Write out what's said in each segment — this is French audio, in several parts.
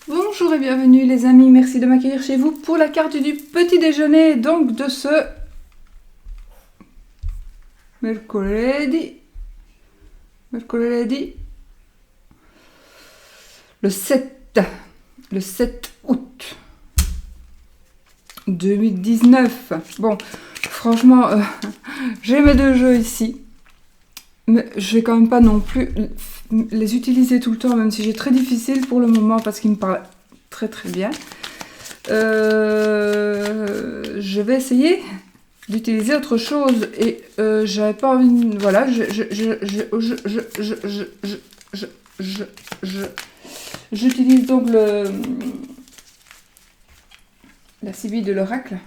Bonjour et bienvenue les amis, merci de m'accueillir chez vous pour la carte du petit déjeuner, donc de ce mercredi, le 7 août 2019. Bon, franchement, j'ai mes deux jeux ici, mais je vais quand même pas non plus les utiliser tout le temps, même si j'ai très difficile pour le moment parce qu'ils me parlent très très bien. Je vais essayer d'utiliser autre chose et j'avais pas envie. Voilà, j'utilise donc la Sibylle de l'oracle.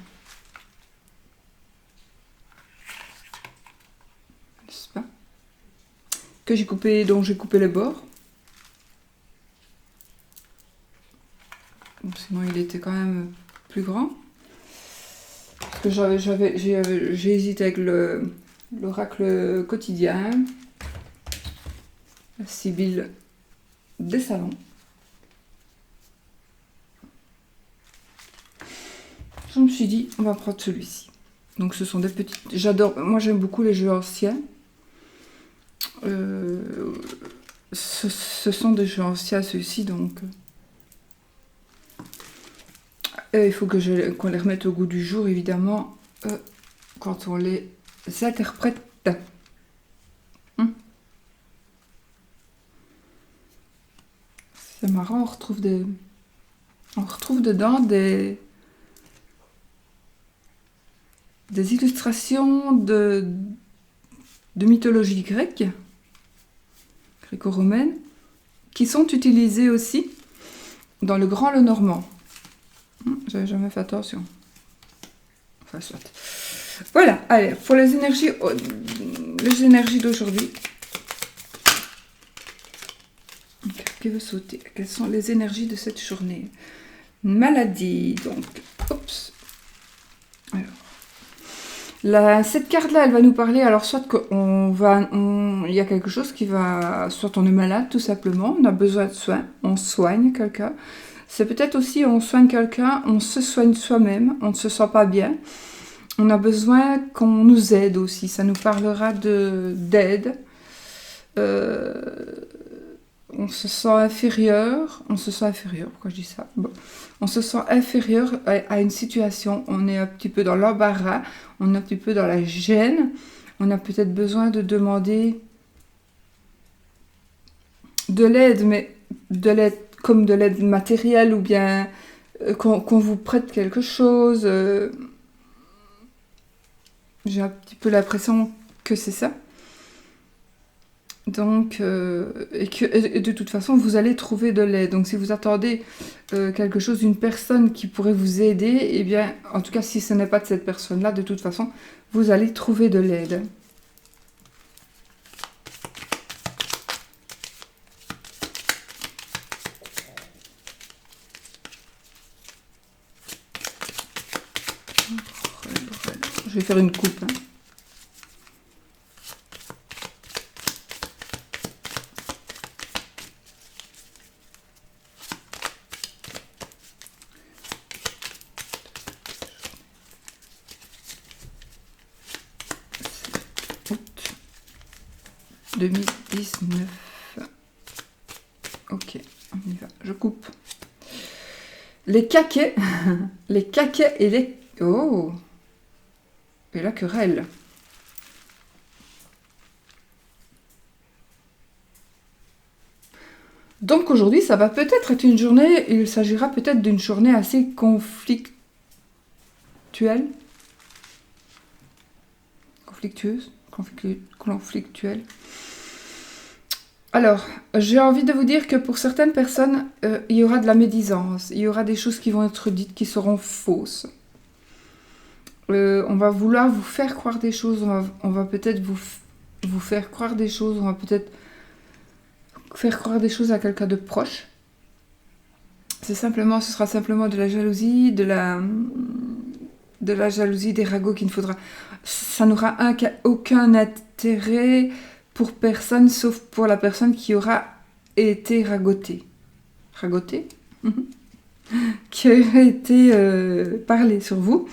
N'est-ce pas? Que j'ai coupé, dont j'ai coupé les bords. Bon, sinon, il était quand même plus grand. Parce que j'ai hésité avec l'oracle quotidien, la Sibylle des salons. Je me suis dit, on va prendre celui-ci. Donc ce sont des petites... J'adore... Moi j'aime beaucoup les jeux anciens. Ce sont des jeux anciens ceux-ci, donc... il faut qu'on les remette au goût du jour, évidemment, quand on les interprète. C'est marrant, on retrouve dedans des illustrations de mythologie grecque, gréco-romaine, qui sont utilisées aussi dans le Grand Lenormand. J'avais jamais fait attention. Enfin, soit. Voilà, allez, pour les énergies d'aujourd'hui. Qui veut sauter? Quelles sont les énergies de cette journée? Maladie, donc. Oups. Alors. Cette carte-là, elle va nous parler, alors soit il y a quelque chose qui va, soit on est malade tout simplement, on a besoin de soins, on soigne quelqu'un. C'est peut-être aussi on soigne quelqu'un, on se soigne soi-même, on ne se sent pas bien. On a besoin qu'on nous aide aussi, ça nous parlera d'aide. On se sent inférieur, pourquoi je dis ça? Bon. On se sent inférieur à une situation, on est un petit peu dans l'embarras, on est un petit peu dans la gêne, on a peut-être besoin de demander de l'aide, mais de l'aide comme de l'aide matérielle ou bien qu'on vous prête quelque chose. J'ai un petit peu l'impression que c'est ça. Donc, et de toute façon, vous allez trouver de l'aide. Donc, si vous attendez quelque chose d'une personne qui pourrait vous aider, eh bien, en tout cas, si ce n'est pas de cette personne-là, de toute façon, vous allez trouver de l'aide. Je vais faire une coupe. Hein. Août 2019. Ok, on y va. Je coupe. Les caquets, les caquets et les... Oh! Et la querelle. Donc aujourd'hui, ça va peut-être être une journée, il s'agira peut-être d'une journée assez conflictuelle. Conflictuelle. Alors, j'ai envie de vous dire que pour certaines personnes, il y aura de la médisance, il y aura des choses qui vont être dites qui seront fausses. On va vouloir vous faire croire des choses, on va peut-être vous faire croire des choses, on va peut-être faire croire des choses à quelqu'un de proche. Ce sera simplement de la jalousie, de la jalousie, des ragots qu'il ne faudra. Ça n'aura aucun intérêt pour personne, sauf pour la personne qui aura été ragotée. Ragotée? qui aurait été parlé sur vous.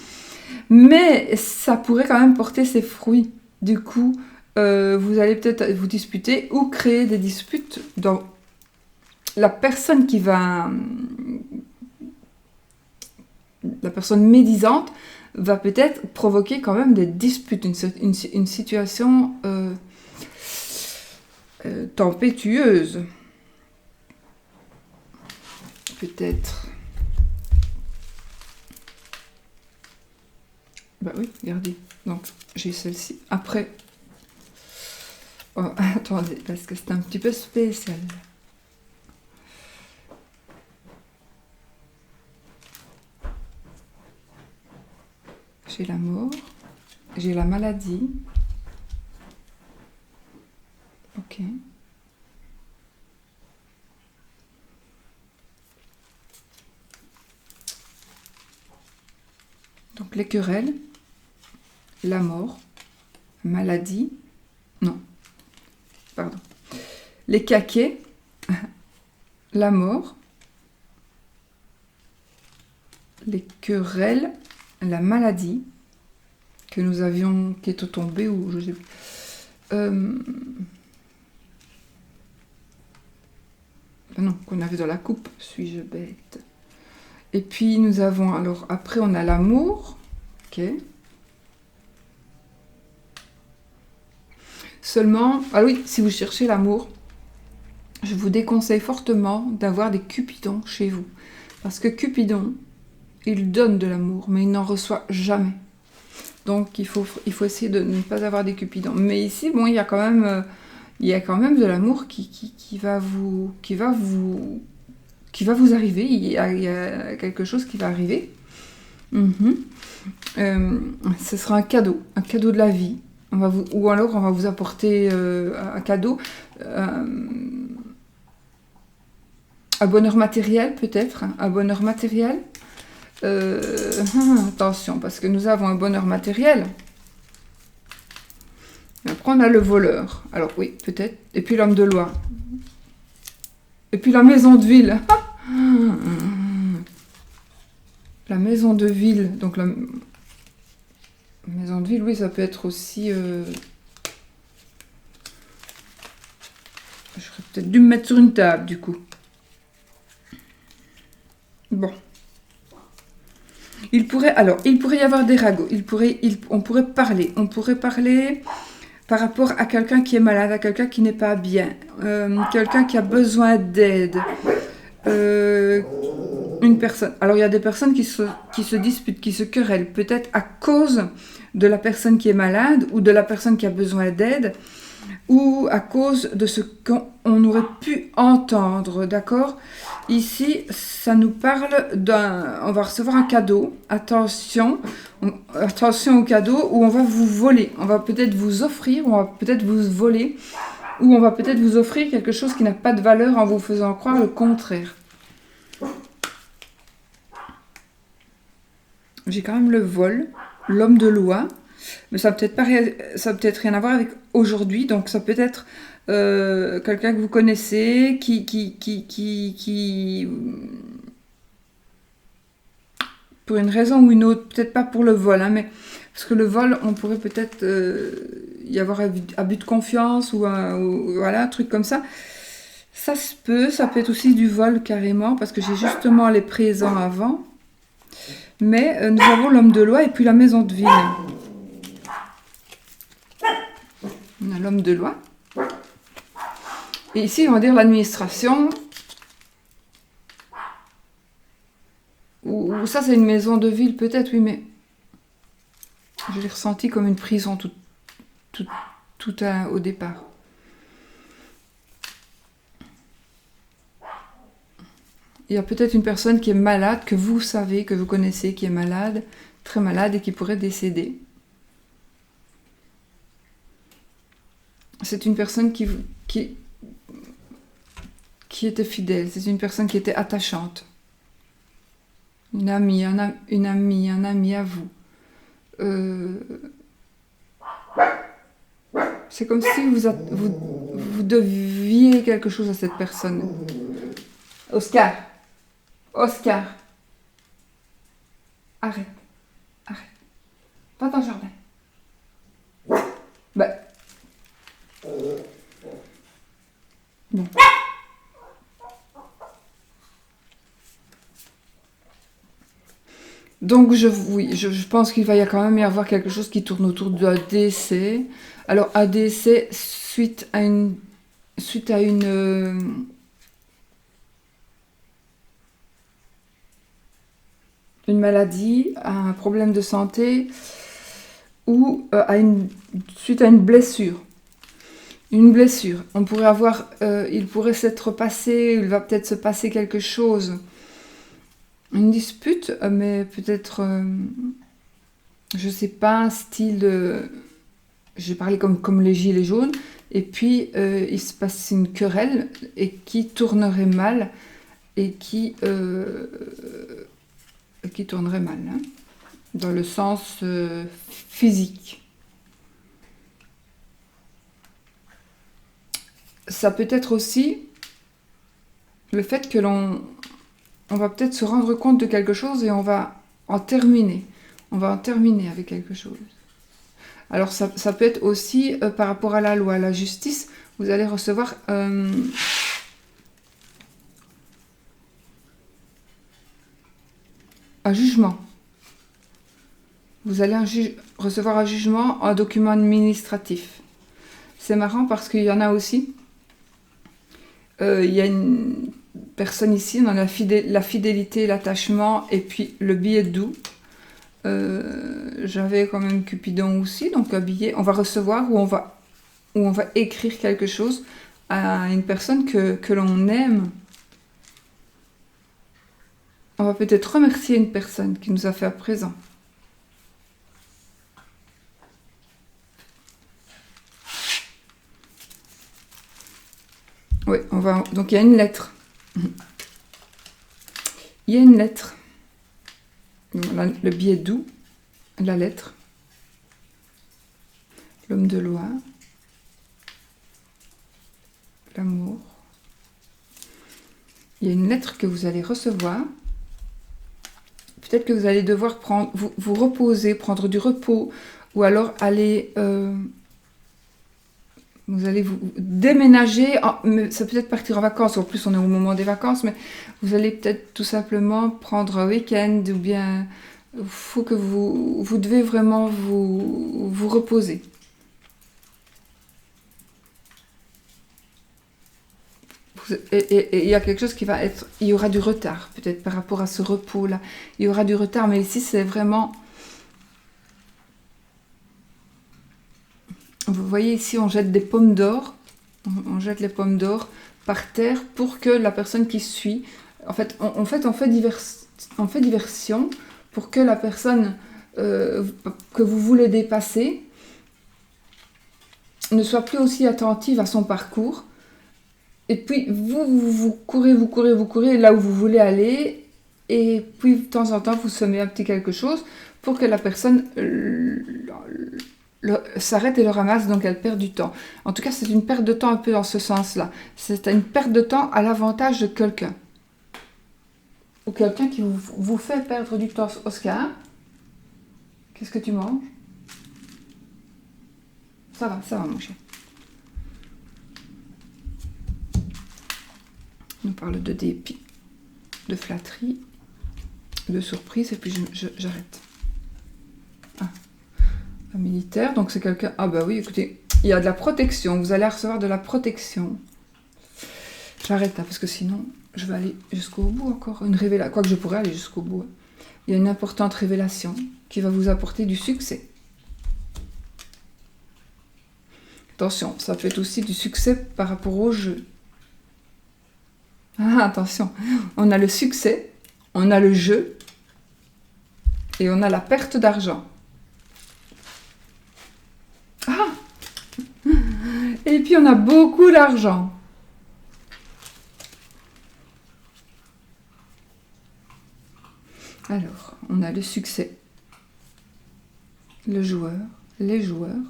Mais ça pourrait quand même porter ses fruits. Du coup, vous allez peut-être vous disputer ou créer des disputes dans la personne qui va... La personne médisante va peut-être provoquer quand même des disputes, une situation tempétueuse. Peut-être. Bah oui, regardez. Donc, j'ai celle-ci. Après... Oh, attendez, parce que c'est un petit peu spécial. J'ai la mort, j'ai la maladie. Ok. Donc les querelles, la mort, maladie, non, pardon. Les caquets, la mort, les querelles, la maladie que nous avions, qui est tombée, ou je sais plus. Non, qu'on avait dans la coupe, suis-je bête. Et puis nous avons, alors après on a l'amour, ok. Seulement, ah oui, si vous cherchez l'amour, je vous déconseille fortement d'avoir des cupidons chez vous. Parce que Cupidon, il donne de l'amour, mais il n'en reçoit jamais. Donc il faut essayer de ne pas avoir des cupidons. Mais ici, bon, il y a quand même de l'amour qui va vous arriver. Il y a quelque chose qui va arriver. Ce sera un cadeau de la vie. Ou alors on va vous apporter un cadeau, un bonheur matériel peut-être, un bonheur matériel. Attention, parce que nous avons un bonheur matériel. Après, on a le voleur. Alors oui, peut-être. Et puis l'homme de loi. Et puis la maison de ville. La maison de ville. Donc la maison de ville, oui, ça peut être aussi... J'aurais peut-être dû me mettre sur une table, du coup. Bon. Il pourrait y avoir des ragots. On pourrait parler par rapport à quelqu'un qui est malade, à quelqu'un qui n'est pas bien, quelqu'un qui a besoin d'aide, une personne. Alors il y a des personnes qui se disputent, qui se querellent, peut-être à cause de la personne qui est malade ou de la personne qui a besoin d'aide, ou à cause de ce qu'on aurait pu entendre, d'accord? Ici, ça nous parle on va recevoir un cadeau. Attention au cadeau où on va vous voler. On va peut-être vous offrir, on va peut-être vous voler, ou on va peut-être vous offrir quelque chose qui n'a pas de valeur en vous faisant croire le contraire. J'ai quand même le vol, l'homme de loi. Mais ça n'a peut-être rien à voir avec aujourd'hui, donc ça peut être quelqu'un que vous connaissez qui pour une raison ou une autre, peut-être pas pour le vol, hein, mais parce que le vol, on pourrait peut-être y avoir abus de confiance ou voilà, un truc comme ça. Ça peut être aussi du vol carrément, parce que j'ai justement les présents avant. Mais nous avons l'homme de loi et puis la maison de ville. On a l'homme de loi. Et ici, on va dire l'administration. Ou ça, c'est une maison de ville, peut-être, oui, mais je l'ai ressenti comme une prison au départ. Il y a peut-être une personne qui est malade, que vous savez, que vous connaissez, qui est malade, très malade et qui pourrait décéder. C'est une personne qui était fidèle, c'est une personne qui était attachante. Une amie, un ami à vous. C'est comme si vous deviez quelque chose à cette personne. Oscar, Oscar, arrête, arrête. Va dans le jardin. Bah. Bon. Donc, oui, je pense qu'il va quand même y avoir quelque chose qui tourne autour de ADC. Alors, ADC, suite à une maladie, à un problème de santé ou suite à une blessure. Une blessure. On pourrait avoir, il pourrait s'être passé, il va peut-être se passer quelque chose. Une dispute, mais peut-être, je sais pas, style, j'ai parlé comme les gilets jaunes, et puis il se passe une querelle et qui tournerait mal et qui tournerait mal, hein, dans le sens physique. Ça peut être aussi le fait que on va peut-être se rendre compte de quelque chose et on va en terminer. On va en terminer avec quelque chose. Alors ça peut être aussi par rapport à la loi, à la justice. Vous allez recevoir un jugement. Vous allez recevoir un jugement, un document administratif. C'est marrant parce qu'il y en a aussi. Il y a une personne ici, on a la fidélité, l'attachement et puis le billet doux. J'avais quand même Cupidon aussi, donc un billet. On va recevoir ou on va écrire quelque chose à une personne que l'on aime. On va peut-être remercier une personne qui nous a fait un présent. Oui, donc il y a une lettre. Il y a une lettre. Le billet doux, la lettre. L'homme de loi. L'amour. Il y a une lettre que vous allez recevoir. Peut-être que vous allez devoir vous reposer, prendre du repos, ou alors aller... vous allez vous déménager, ça peut être partir en vacances, en plus on est au moment des vacances, mais vous allez peut-être tout simplement prendre un week-end, ou bien il faut que vous devez vraiment vous reposer. Et il y a quelque chose qui va être... Il y aura du retard, peut-être par rapport à ce repos-là. Il y aura du retard, mais ici c'est vraiment... Vous voyez ici, on jette des pommes d'or. On jette les pommes d'or par terre pour que la personne qui suit... En fait, on fait diversion pour que la personne que vous voulez dépasser ne soit plus aussi attentive à son parcours. Et puis, vous courez là où vous voulez aller. Et puis, de temps en temps, vous semez un petit quelque chose pour que la personne s'arrête et le ramasse, donc elle perd du temps. En tout cas, c'est une perte de temps un peu dans ce sens-là. C'est une perte de temps à l'avantage de quelqu'un. Ou quelqu'un qui vous fait perdre du temps. Oscar, qu'est-ce que tu manges? Ça va, mon chien. On nous parle de dépit, de flatterie, de surprise, et puis j'arrête. Ah, un militaire, donc c'est quelqu'un... Ah bah oui, écoutez, il y a de la protection, vous allez recevoir de la protection. J'arrête là, parce que sinon, je vais aller jusqu'au bout encore. Une révélation, quoique je pourrais aller jusqu'au bout. Il y a une importante révélation qui va vous apporter du succès. Attention, ça peut être aussi du succès par rapport au jeu. Ah, attention, on a le succès, on a le jeu et on a la perte d'argent. Ah! Et puis on a beaucoup d'argent. Alors, on a le succès, le joueur, les joueurs,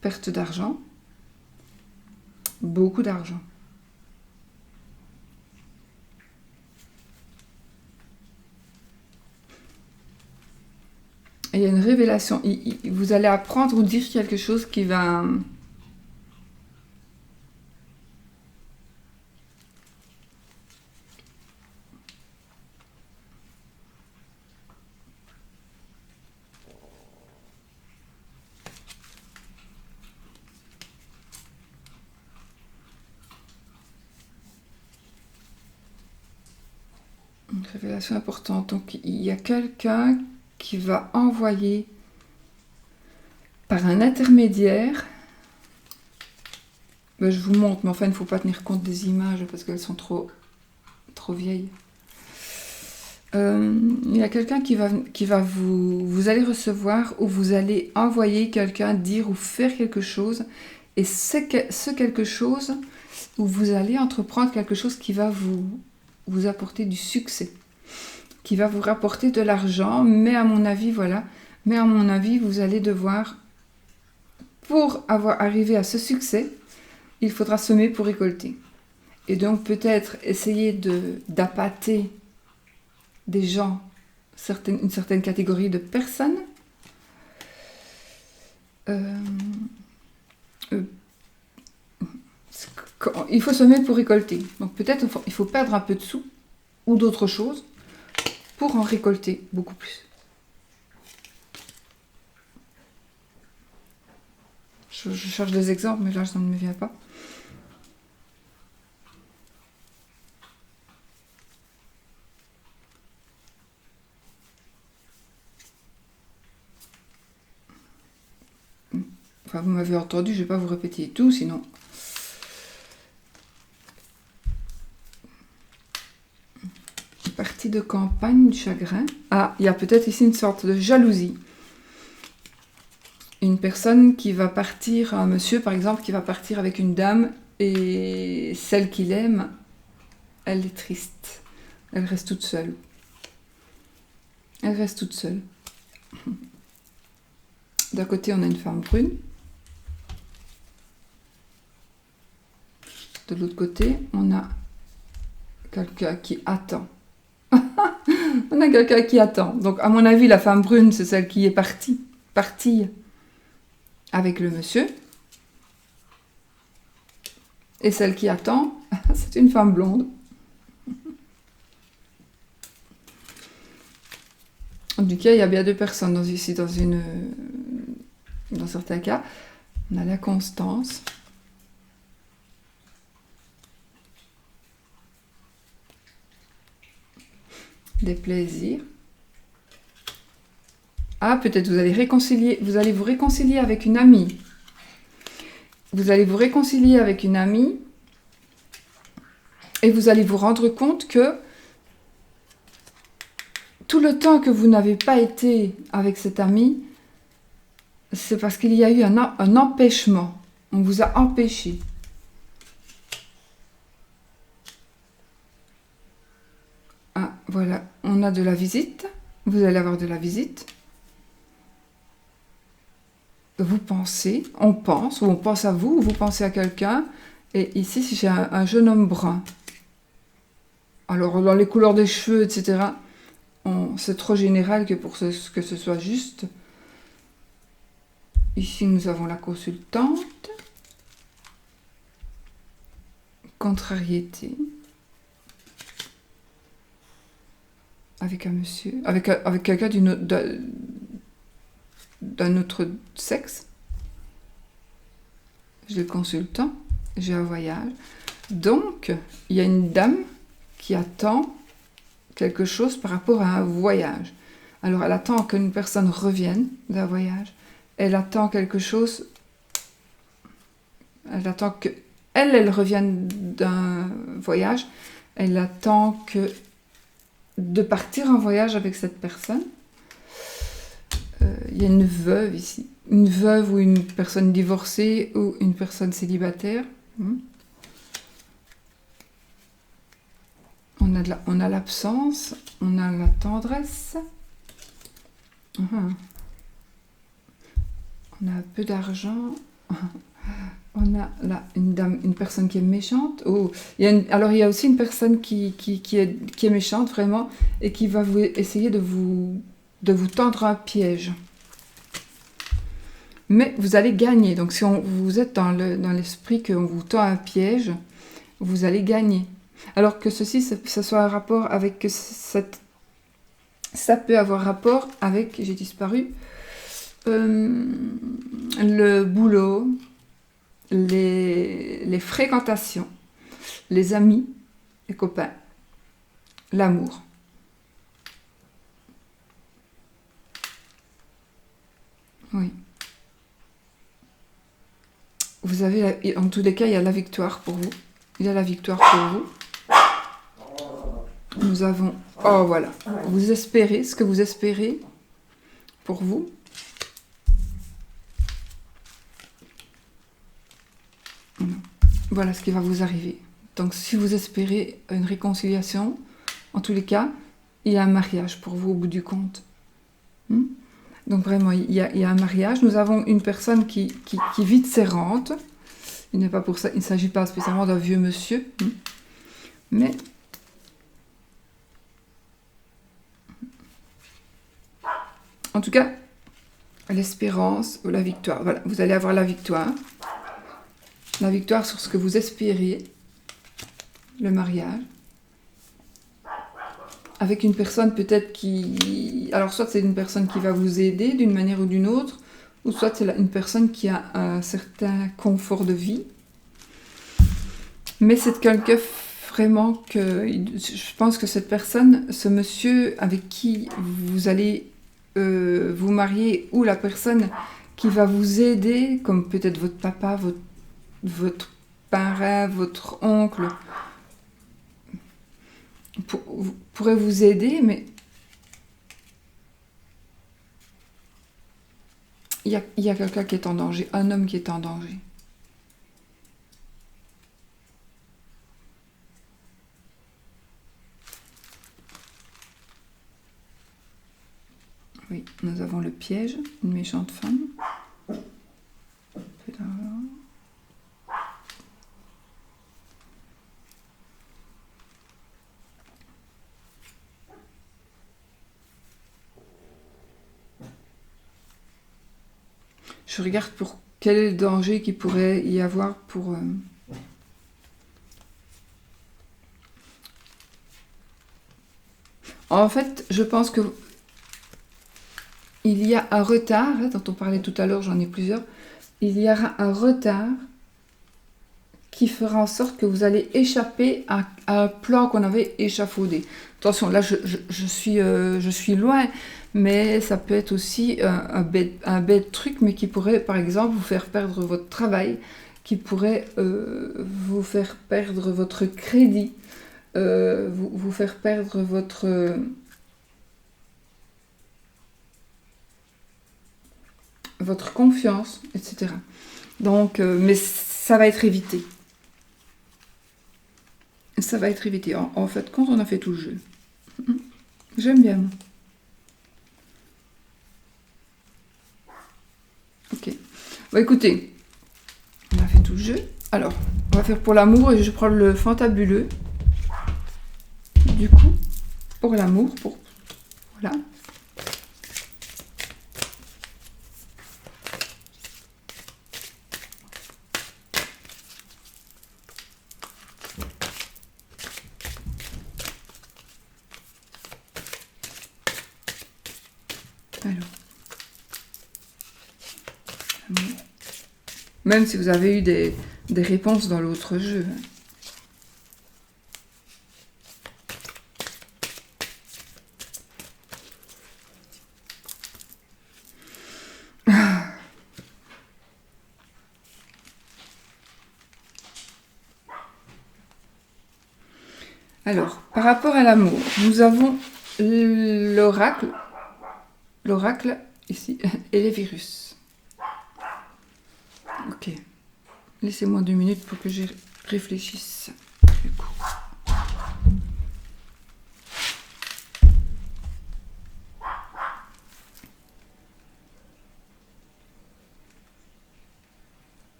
perte d'argent, beaucoup d'argent. il y a une révélation. Vous allez apprendre ou dire quelque chose qui va... Une révélation importante. Donc, il y a quelqu'un qui va envoyer par un intermédiaire. Ben, je vous montre, mais enfin, il ne faut pas tenir compte des images parce qu'elles sont trop vieilles. Il y a quelqu'un qui va vous allez recevoir ou vous allez envoyer quelqu'un dire ou faire quelque chose. Et ce quelque chose où vous allez entreprendre quelque chose qui va vous apporter du succès, qui va vous rapporter de l'argent, mais à mon avis, voilà, mais à mon avis, vous allez devoir, pour arriver à ce succès, il faudra semer pour récolter. Et donc peut-être essayer d'appâter des gens, une certaine catégorie de personnes, il faut semer pour récolter. Donc peut-être il faut perdre un peu de sous ou d'autres choses pour en récolter beaucoup plus. Je cherche des exemples, mais là ça ne me vient pas. Enfin, vous m'avez entendu, je ne vais pas vous répéter tout, sinon... Partie de campagne, du chagrin. Ah, il y a peut-être ici une sorte de jalousie. Une personne qui va partir, un monsieur par exemple, qui va partir avec une dame, et celle qu'il aime, elle est triste. Elle reste toute seule. Elle reste toute seule. D'un côté, on a une femme brune. De l'autre côté, on a quelqu'un qui attend. On a quelqu'un qui attend. Donc, à mon avis, la femme brune, c'est celle qui est partie avec le monsieur. Et celle qui attend, c'est une femme blonde. En tout cas, il y a bien deux personnes dans certains cas. On a la Constance. Des plaisirs. Ah, peut-être vous allez vous réconcilier avec une amie. Vous allez vous réconcilier avec une amie et vous allez vous rendre compte que tout le temps que vous n'avez pas été avec cette amie, c'est parce qu'il y a eu un empêchement. On vous a empêché. Ah, voilà, on a de la visite. Vous allez avoir de la visite. Vous pensez, on pense, ou on pense à vous, ou vous pensez à quelqu'un. Et ici, si j'ai un jeune homme brun. Alors, dans les couleurs des cheveux, etc., c'est trop général que pour que ce soit juste. Ici, nous avons la consultante. Contrariété. Avec un monsieur, avec quelqu'un d'un autre sexe. J'ai le consultant, j'ai un voyage. Donc, il y a une dame qui attend quelque chose par rapport à un voyage. Alors, elle attend qu'une personne revienne d'un voyage. Elle attend quelque chose. Elle attend que elle revienne d'un voyage. Elle attend de partir en voyage avec cette personne. Il y a une veuve ici. Une veuve ou une personne divorcée ou une personne célibataire. On a l'absence, on a la tendresse. On a un peu d'argent. On a là une personne qui est méchante. Alors il y a aussi une personne qui est méchante vraiment et qui va essayer de vous tendre un piège. Mais vous allez gagner. Donc si vous êtes dans l'esprit qu'on vous tend un piège, vous allez gagner. Alors que ceci, ça soit un rapport avec cette... Ça peut avoir rapport avec, j'ai disparu, le boulot, les fréquentations, les amis, les copains, l'amour. Oui. Vous avez, en tous les cas, il y a la victoire pour vous. Il y a la victoire pour vous. Nous avons... Oh, voilà. Vous espérez ce que vous espérez pour vous. Voilà ce qui va vous arriver. Donc, si vous espérez une réconciliation, en tous les cas, il y a un mariage pour vous au bout du compte. Donc, vraiment, il y a un mariage. Nous avons une personne qui vide ses rentes. Il n'est pas pour ça, il ne s'agit pas spécialement d'un vieux monsieur. Mais... En tout cas, l'espérance ou la victoire. Voilà, vous allez avoir la victoire. La victoire sur ce que vous espérez. Le mariage. Avec une personne peut-être qui... Alors, soit c'est une personne qui va vous aider d'une manière ou d'une autre, ou soit c'est une personne qui a un certain confort de vie. Mais c'est quelqu'un vraiment que... Je pense que cette personne, ce monsieur avec qui vous allez vous marier, ou la personne qui va vous aider, comme peut-être votre papa, votre parrain, votre oncle, pourrait vous aider, mais il y a quelqu'un qui est en danger, un homme qui est en danger. Oui, nous avons le piège, une méchante femme. Je regarde pour quel est le danger qu'il pourrait y avoir pour... En fait, je pense que il y a un retard, dont on parlait tout à l'heure, j'en ai plusieurs, il y aura un retard qui fera en sorte que vous allez échapper à un plan qu'on avait échafaudé. Attention, là je suis loin, mais ça peut être aussi un bête truc, mais qui pourrait par exemple vous faire perdre votre travail, qui pourrait vous faire perdre votre crédit, vous faire perdre votre confiance, etc. Donc, mais ça va être évité. Ça va être évité. En fait, quand on a fait tout le jeu. J'aime bien. Ok. Bon, écoutez, on a fait tout le jeu. Alors, on va faire pour l'amour et je prends le fantabuleux. Du coup, pour l'amour, voilà. Alors. Même si vous avez eu des réponses dans l'autre jeu. Alors, par rapport à l'amour, nous avons l'oracle, ici, et les virus. Ok. Laissez-moi 2 minutes pour que j'y réfléchisse. Du coup.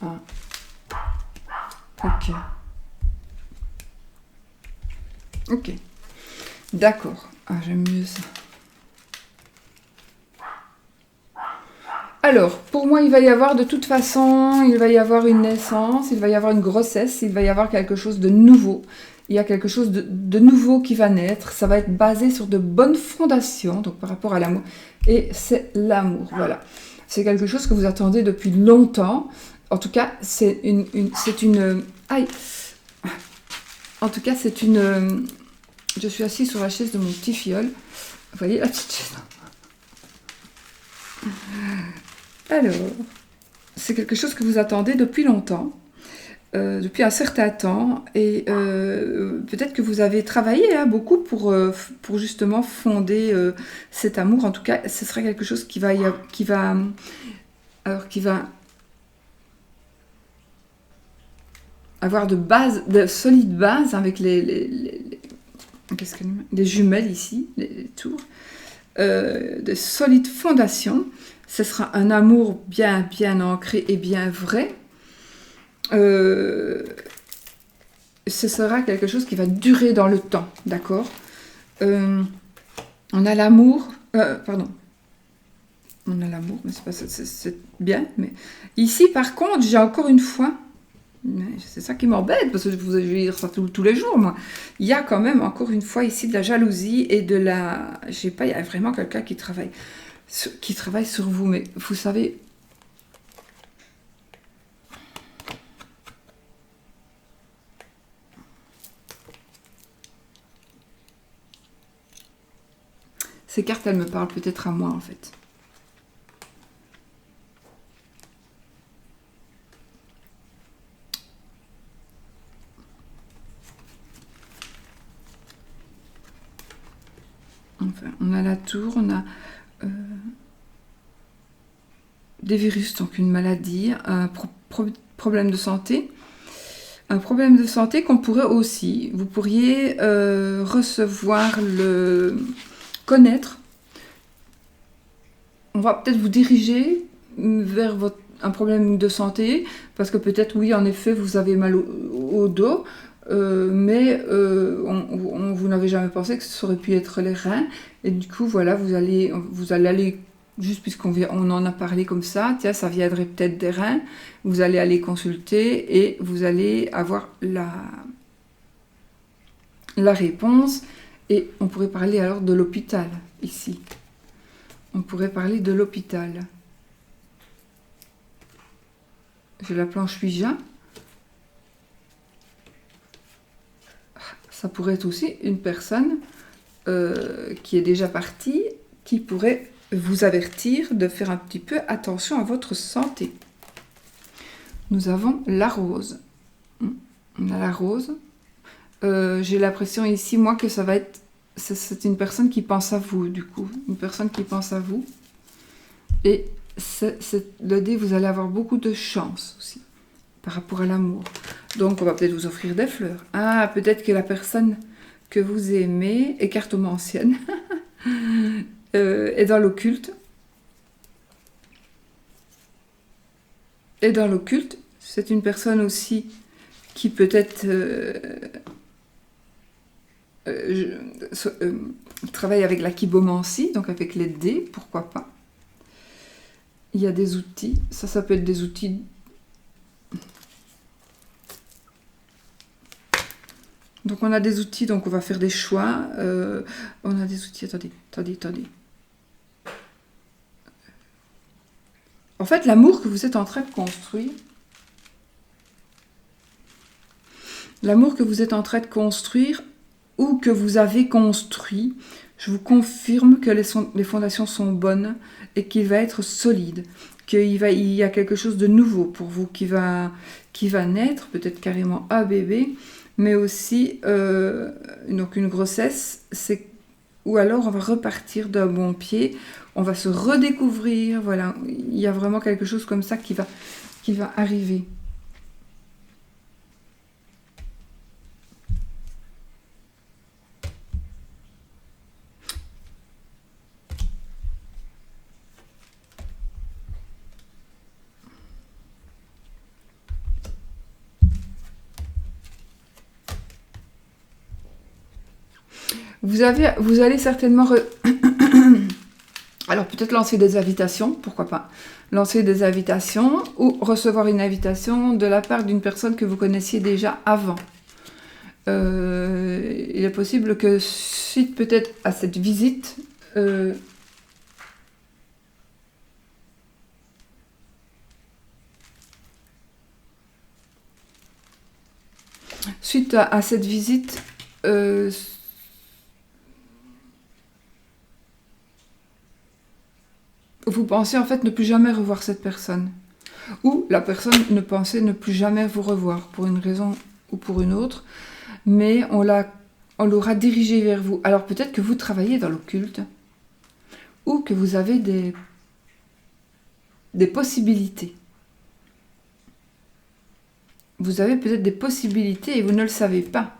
Ah, ok. Ok. D'accord. Ah, j'aime mieux ça. Alors, pour moi, il va y avoir de toute façon, il va y avoir une naissance, il va y avoir une grossesse, il va y avoir quelque chose de nouveau. Il y a quelque chose de nouveau qui va naître. Ça va être basé sur de bonnes fondations, donc par rapport à l'amour. Et c'est l'amour, voilà. C'est quelque chose que vous attendez depuis longtemps. En tout cas, aïe. En tout cas, c'est une... Je suis assise sur la chaise de mon petit fiole. Vous voyez la petite chaise? Alors, c'est quelque chose que vous attendez depuis longtemps, depuis un certain temps, et peut-être que vous avez travaillé beaucoup pour justement fonder cet amour. En tout cas, ce sera quelque chose qui va avoir de solides bases avec les jumelles ici, les tours, de solides fondations. Ce sera un amour bien, bien ancré et bien vrai. Ce sera quelque chose qui va durer dans le temps, d'accord. On a l'amour, pardon, on a l'amour, mais c'est pas c'est bien. Mais ici, par contre, j'ai encore une fois, c'est ça qui m'embête parce que je vais dire ça tous les jours, moi. Il y a quand même encore une fois ici de la jalousie et de la, je sais pas, il y a vraiment quelqu'un qui travaille sur vous, mais vous savez. Ces cartes, elles me parlent peut-être à moi, en fait. Enfin, on a la tour, on a des virus, donc une maladie, un problème de santé. Un problème de santé qu'on pourrait aussi, vous pourriez recevoir, connaître. On va peut-être vous diriger vers un problème de santé, parce que peut-être, oui, en effet, vous avez mal au dos, mais vous n'avez jamais pensé que ça aurait pu être les reins. Et du coup, voilà, vous allez aller, juste puisqu'on en a parlé comme ça, tiens, ça viendrait peut-être des reins, vous allez aller consulter et vous allez avoir la réponse. Et on pourrait parler alors de l'hôpital, ici. On pourrait parler de l'hôpital. J'ai la planche Ouija. Ça pourrait être aussi une personne qui est déjà partie, qui pourrait vous avertir de faire un petit peu attention à votre santé. Nous avons la rose. On a la rose. J'ai l'impression ici, moi, que ça va être... C'est une personne qui pense à vous, du coup. Une personne qui pense à vous. Et le dé, vous allez avoir beaucoup de chance aussi, par rapport à l'amour. Donc, on va peut-être vous offrir des fleurs. Ah, peut-être que la personne que vous aimez, écartomancienne, est dans l'occulte. Et dans l'occulte, c'est une personne aussi qui peut-être travaille avec la kybomancie, donc avec les dés, pourquoi pas. Il y a des outils, ça peut être des outils. Donc on a des outils, donc on va faire des choix. On a des outils, attendez. En fait, l'amour que vous êtes en train de construire, ou que vous avez construit, je vous confirme que les fondations sont bonnes et qu'il va être solide, qu'il y a quelque chose de nouveau pour vous qui va naître, peut-être carrément un bébé, mais aussi donc une grossesse, ou alors on va repartir d'un bon pied, on va se redécouvrir, voilà, il y a vraiment quelque chose comme ça qui va arriver. vous allez certainement... Alors peut-être lancer des invitations, pourquoi pas. Lancer des invitations ou recevoir une invitation de la part d'une personne que vous connaissiez déjà avant. Il est possible que suite peut-être à cette visite, vous pensez en fait ne plus jamais revoir cette personne. Ou la personne ne pensait ne plus jamais vous revoir, pour une raison ou pour une autre. Mais on l'aura dirigé vers vous. Alors peut-être que vous travaillez dans l'occulte. Ou que vous avez des possibilités. Vous avez peut-être des possibilités et vous ne le savez pas.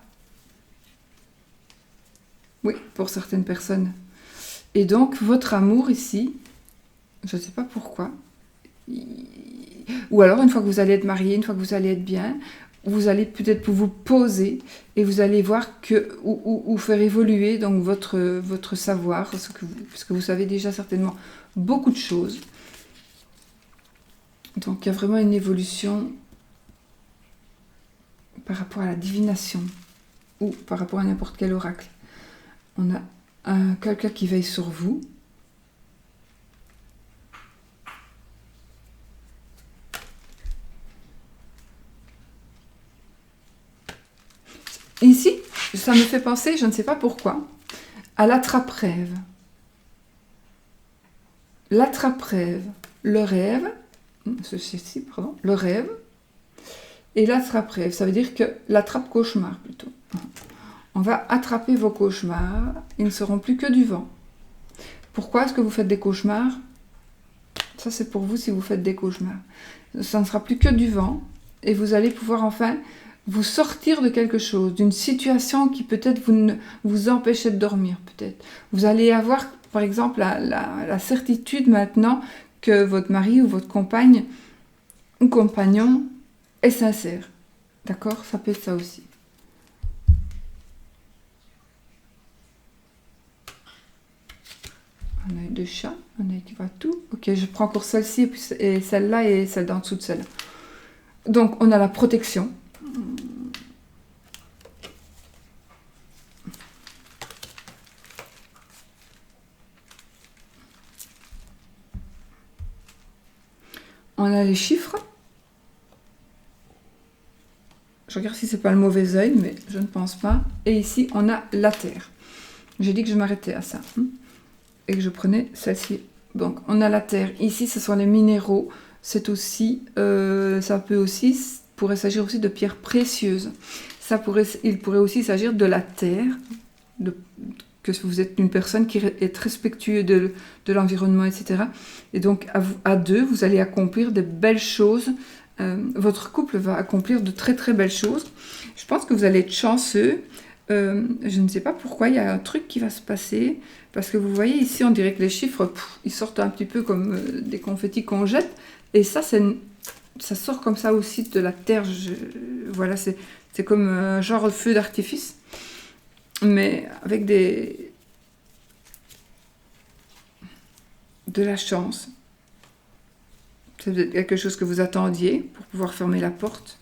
Oui, pour certaines personnes. Et donc, votre amour ici, je ne sais pas pourquoi, ou alors une fois que vous allez être marié, une fois que vous allez être bien, vous allez peut-être vous poser et vous allez voir ou faire évoluer donc votre savoir, parce que vous savez déjà certainement beaucoup de choses. Donc, il y a vraiment une évolution par rapport à la divination ou par rapport à n'importe quel oracle. On a quelqu'un qui veille sur vous. Ici, ça me fait penser, je ne sais pas pourquoi, à l'attrape-rêve. L'attrape-rêve, le rêve, le rêve, et l'attrape-rêve, ça veut dire que l'attrape-cauchemar plutôt. On va attraper vos cauchemars, ils ne seront plus que du vent. Pourquoi est-ce que vous faites des cauchemars? Ça c'est pour vous si vous faites des cauchemars. Ça ne sera plus que du vent, et vous allez pouvoir enfin vous sortir de quelque chose, d'une situation qui peut-être vous empêchait de dormir, peut-être. Vous allez avoir, par exemple, la certitude maintenant que votre mari ou votre compagne ou compagnon est sincère. D'accord? Ça peut être ça aussi. Un œil de chat, un œil qui voit tout. Ok, je prends encore celle-ci et celle-là et celle d'en dessous de celle-là. Donc, on a la protection. On a les chiffres. Je regarde si c'est pas le mauvais œil, mais je ne pense pas. Et ici, on a la terre. J'ai dit que je m'arrêtais à ça. Et que je prenais celle-ci. Donc, on a la terre. Ici, ce sont les minéraux. C'est aussi, pourrait s'agir aussi de pierres précieuses. Il pourrait aussi s'agir de la terre, que vous êtes une personne qui est respectueuse de l'environnement, etc. Et donc, à deux, vous allez accomplir de belles choses. Votre couple va accomplir de très très belles choses. Je pense que vous allez être chanceux. Je ne sais pas pourquoi, il y a un truc qui va se passer. Parce que vous voyez ici, on dirait que les chiffres, ils sortent un petit peu comme des confettis qu'on jette. Et ça, ça sort comme ça aussi de la terre. Voilà, c'est comme un genre de feu d'artifice. Mais avec de la chance. C'est peut-être quelque chose que vous attendiez pour pouvoir fermer la porte.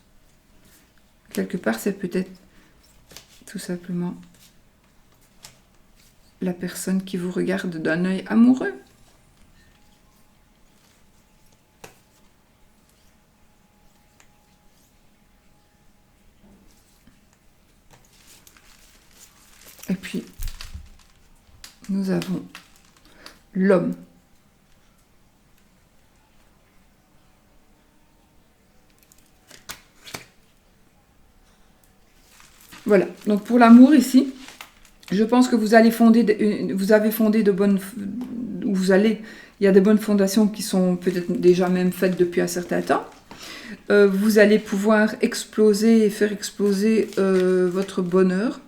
Quelque part, c'est peut-être tout simplement la personne qui vous regarde d'un œil amoureux. Et puis, nous avons l'homme. Voilà, donc pour l'amour ici, je pense que vous avez fondé de bonnes... il y a des bonnes fondations qui sont peut-être déjà même faites depuis un certain temps. Vous allez pouvoir exploser et faire exploser votre bonheur.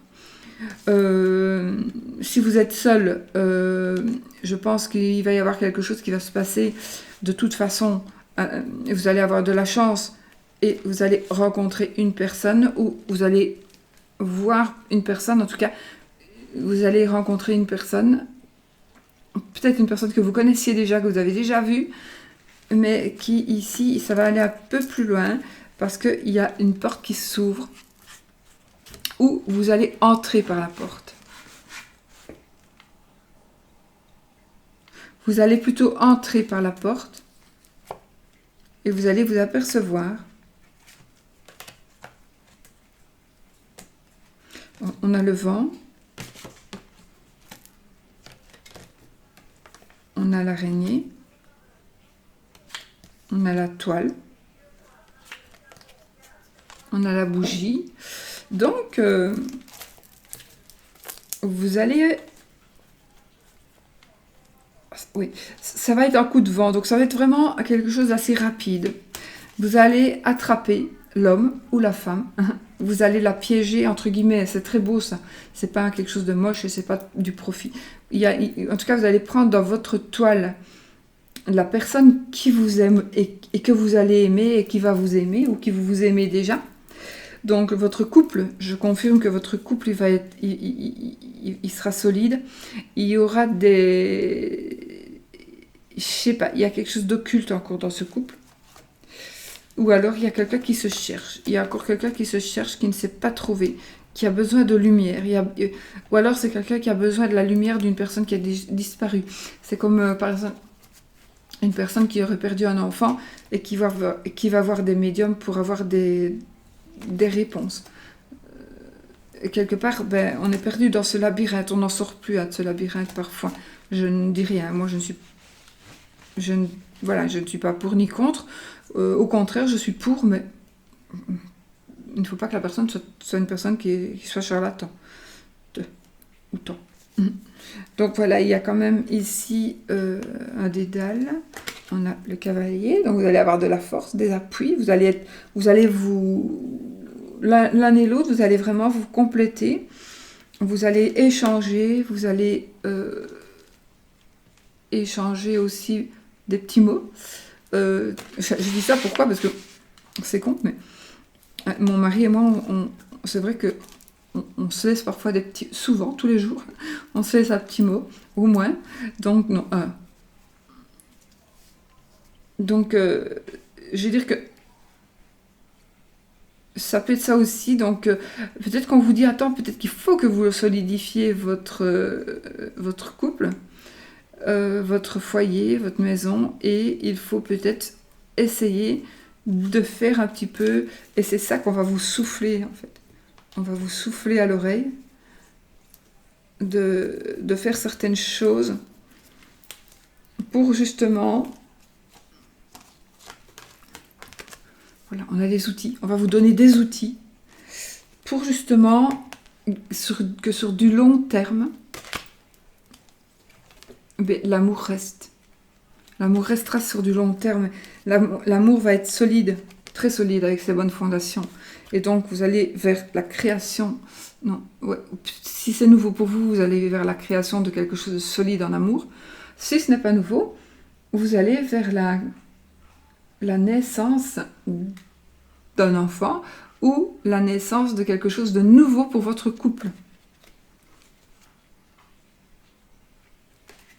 Si vous êtes seul, je pense qu'il va y avoir quelque chose qui va se passer. De toute façon, vous allez avoir de la chance et vous allez rencontrer une personne ou vous allez voir une personne, en tout cas, vous allez rencontrer une personne, peut-être une personne que vous connaissiez déjà, que vous avez déjà vue, mais qui ici, ça va aller un peu plus loin, parce qu'il y a une porte qui s'ouvre, où vous allez entrer par la porte. Vous allez plutôt entrer par la porte, et vous allez vous apercevoir. On a le vent, on a l'araignée, on a la toile, on a la bougie. Donc, vous allez... Oui, ça va être un coup de vent, donc ça va être vraiment quelque chose d'assez rapide. Vous allez attraper l'homme ou la femme, vous allez la piéger, entre guillemets, c'est très beau ça, c'est pas quelque chose de moche et c'est pas du profit. En tout cas, vous allez prendre dans votre toile la personne qui vous aime et que vous allez aimer et qui va vous aimer ou qui vous aimez déjà. Donc votre couple, je confirme que votre couple il sera solide. Il y aura je sais pas, il y a quelque chose d'occulte encore dans ce couple. Ou alors il y a quelqu'un qui se cherche. Il y a encore quelqu'un qui se cherche, qui ne s'est pas trouvé, qui a besoin de lumière. Ou alors c'est quelqu'un qui a besoin de la lumière d'une personne qui a disparu. C'est comme par exemple une personne qui aurait perdu un enfant et qui va voir des médiums pour avoir des réponses. Quelque part, on est perdu dans ce labyrinthe, on n'en sort plus de ce labyrinthe parfois. Je ne dis rien, moi je ne suis pas pour ni contre. Au contraire, je suis pour, mais il ne faut pas que la personne soit une personne qui soit charlatan. Ou tant. Donc voilà, il y a quand même ici un dédale. On a le cavalier, donc vous allez avoir de la force, des appuis. L'un et l'autre, vous allez vraiment vous compléter. Vous allez échanger, vous allez échanger aussi des petits mots. Je dis ça pourquoi? Parce que c'est con, mais mon mari et moi, c'est vrai que on se laisse parfois des petits... Souvent, tous les jours, on se laisse un petit mot, au moins. Donc, non. Donc, je veux dire que ça peut être ça aussi. Donc, peut-être qu'on vous dit, attends, peut-être qu'il faut que vous solidifiez votre couple, votre foyer, votre maison, et il faut peut-être essayer de faire un petit peu... Et c'est ça qu'on va vous souffler, en fait. On va vous souffler à l'oreille de faire certaines choses pour justement... Voilà, on a des outils. On va vous donner des outils pour justement que sur du long terme, l'amour reste. L'amour restera sur du long terme. L'amour va être solide, très solide avec ses bonnes fondations. Et donc, vous allez vers la création. Non, ouais, si c'est nouveau pour vous, vous allez vers la création de quelque chose de solide en amour. Si ce n'est pas nouveau, vous allez vers la naissance d'un enfant ou la naissance de quelque chose de nouveau pour votre couple.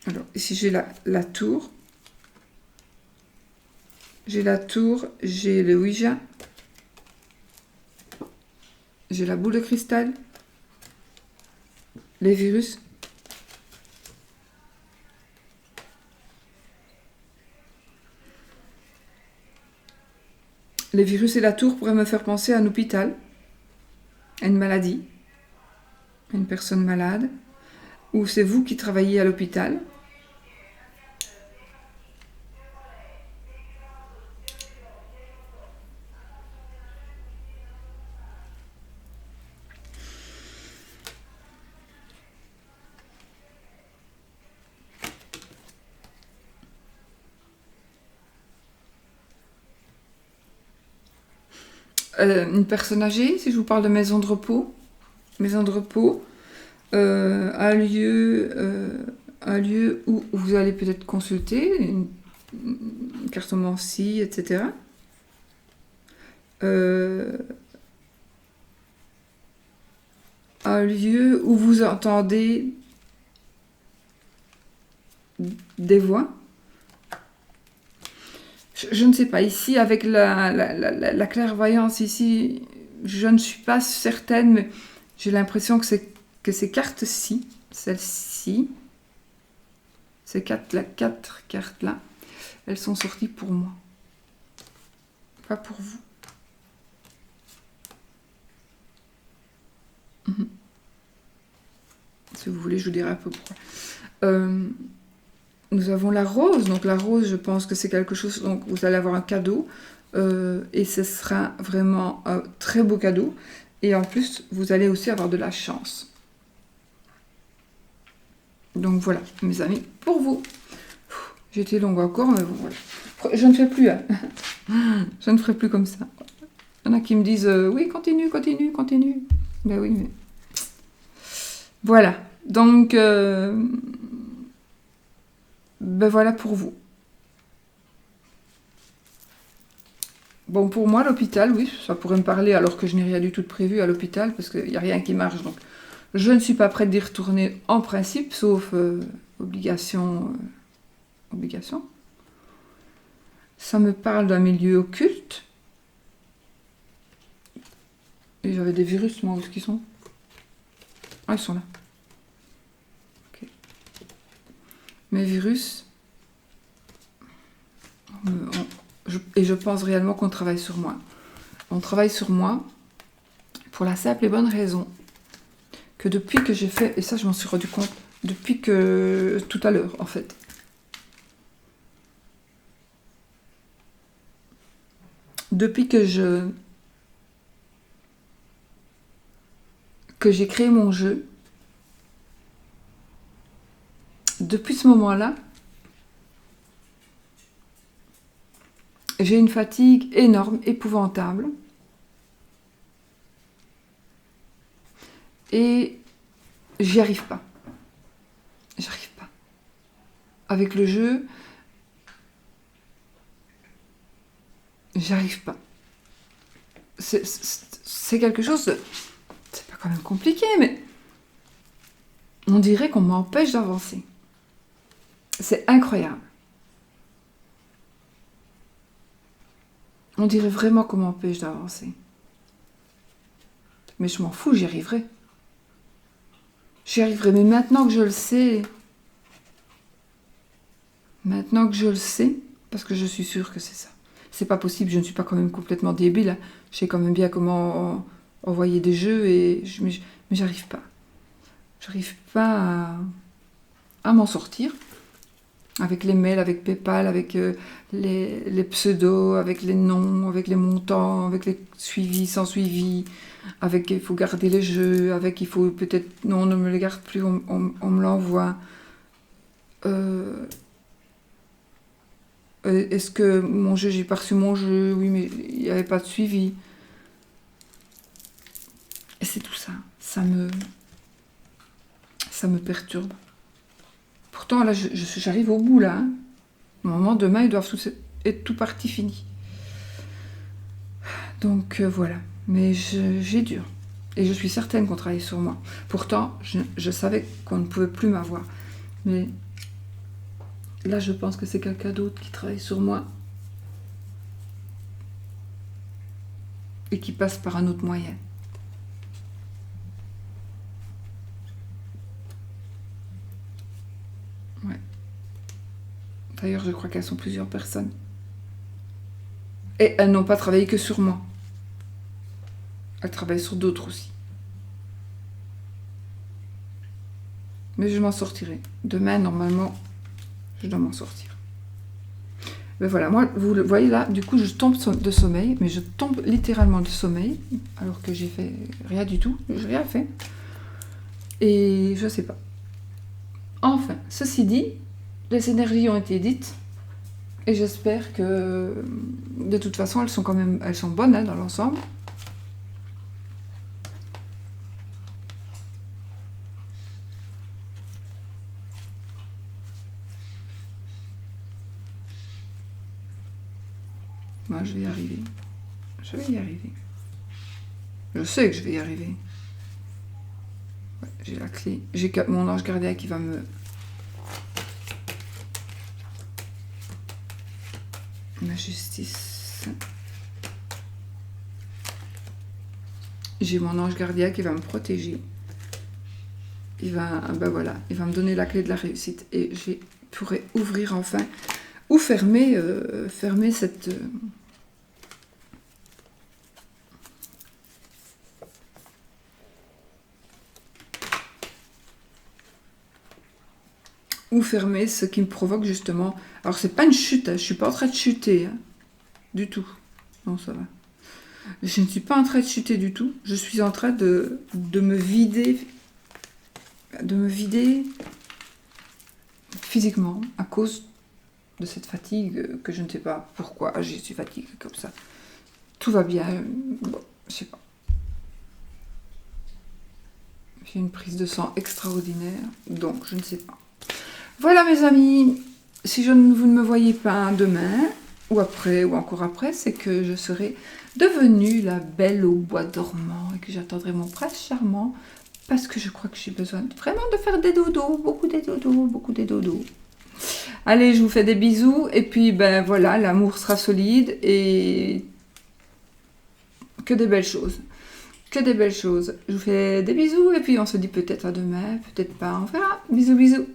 Alors, ici, j'ai la tour. J'ai la tour, j'ai le Ouija. J'ai la boule de cristal, les virus. Les virus et la tour pourraient me faire penser à un hôpital, à une maladie, à une personne malade, ou c'est vous qui travaillez à l'hôpital. Une personne âgée, si je vous parle de maison de repos, un lieu où vous allez peut-être consulter une cartomancie, etc. un lieu où vous entendez des voix. Je ne sais pas, ici, avec la clairvoyance, ici, je ne suis pas certaine, mais j'ai l'impression que ces cartes-ci, celles-ci, ces quatre cartes-là, elles sont sorties pour moi, pas pour vous. Si vous voulez, je vous dirai un peu pourquoi. Nous avons la rose. Donc la rose, je pense que c'est quelque chose... Donc vous allez avoir un cadeau. Et ce sera vraiment un très beau cadeau. Et en plus, vous allez aussi avoir de la chance. Donc voilà, mes amis, pour vous. J'ai été longue encore, mais bon, voilà. Je ne fais plus. Hein. Je ne ferai plus comme ça. Il y en a qui me disent oui, continue, continue, continue. Ben oui, mais... Voilà. Donc, ben voilà pour vous. Bon, pour moi, l'hôpital, oui, ça pourrait me parler alors que je n'ai rien du tout de prévu à l'hôpital parce qu'il n'y a rien qui marche. Donc, je ne suis pas prête d'y retourner en principe, sauf obligation. Obligation. Ça me parle d'un milieu occulte. Et j'avais des virus, moi, où est-ce qu'ils sont? Ah, ils sont là. Okay. Mes virus. Et je pense réellement qu'on travaille sur moi. On travaille sur moi pour la simple et bonne raison que depuis que j'ai fait, et ça je m'en suis rendu compte, depuis que, tout à l'heure en fait, depuis que j'ai créé mon jeu, depuis ce moment-là, j'ai une fatigue énorme, épouvantable. Et j'y arrive pas. J'arrive pas. Avec le jeu, j'y arrive pas. C'est quelque chose de... C'est pas quand même compliqué, mais... On dirait qu'on m'empêche d'avancer. C'est incroyable. On dirait vraiment qu'on m'empêche d'avancer. Mais je m'en fous, j'y arriverai. J'y arriverai, mais maintenant que je le sais, parce que je suis sûre que c'est ça. C'est pas possible, je ne suis pas quand même complètement débile. Hein. Je sais quand même bien comment envoyer des jeux, mais j'arrive pas. J'arrive pas à m'en sortir. Avec les mails, avec PayPal, avec les pseudos, avec les noms, avec les montants, avec les suivis, sans suivi, avec il faut garder les jeux, avec il faut peut-être... Non, on ne me les garde plus, on me l'envoie. Est-ce que mon jeu, j'ai pas reçu mon jeu? Oui, mais il n'y avait pas de suivi. Et c'est tout ça. Ça me perturbe. Pourtant, là, j'arrive au bout, là. Hein. Normalement, demain, ils doivent être tout parti fini. Donc, voilà. Mais j'ai dur. Et je suis certaine qu'on travaille sur moi. Pourtant, je savais qu'on ne pouvait plus m'avoir. Mais là, je pense que c'est quelqu'un d'autre qui travaille sur moi. Et qui passe par un autre moyen. Ouais. D'ailleurs, je crois qu'elles sont plusieurs personnes. Et elles n'ont pas travaillé que sur moi. Elles travaillent sur d'autres aussi. Mais je m'en sortirai. Demain, normalement, je dois m'en sortir. Ben voilà, moi, vous le voyez là, du coup, je tombe de sommeil, mais je tombe littéralement de sommeil, alors que j'ai fait rien du tout, j'ai rien fait. Et je sais pas. Enfin, ceci dit, les énergies ont été dites, et j'espère que, de toute façon, elles sont bonnes hein, dans l'ensemble. Moi, je vais y arriver. Je vais y arriver. Je sais que je vais y arriver. Ouais, j'ai la clé. J'ai mon ange gardien qui va me... Ma justice. J'ai mon ange gardien qui va me protéger. Il va, ben voilà, il va me donner la clé de la réussite. Et je pourrai ouvrir enfin, ou fermer, fermer cette... ou fermer ce qui me provoque justement... Alors c'est pas une chute, hein, je suis pas en train de chuter, hein, du tout. Non, ça va. Je ne suis pas en train de chuter du tout. Je suis en train de me vider... de me vider physiquement à cause de cette fatigue que je ne sais pas pourquoi je suis fatiguée comme ça. Tout va bien. Bon, je sais pas. J'ai une prise de sang extraordinaire, donc je ne sais pas. Voilà mes amis, si vous ne me voyez pas demain, ou après, ou encore après, c'est que je serai devenue la belle au bois dormant et que j'attendrai mon prince charmant parce que je crois que j'ai besoin vraiment de faire des dodos, beaucoup des dodos, beaucoup des dodos. Allez, je vous fais des bisous et puis ben voilà, l'amour sera solide et que des belles choses. Que des belles choses. Je vous fais des bisous et puis on se dit peut-être à demain, peut-être pas, on verra. Bisous, bisous.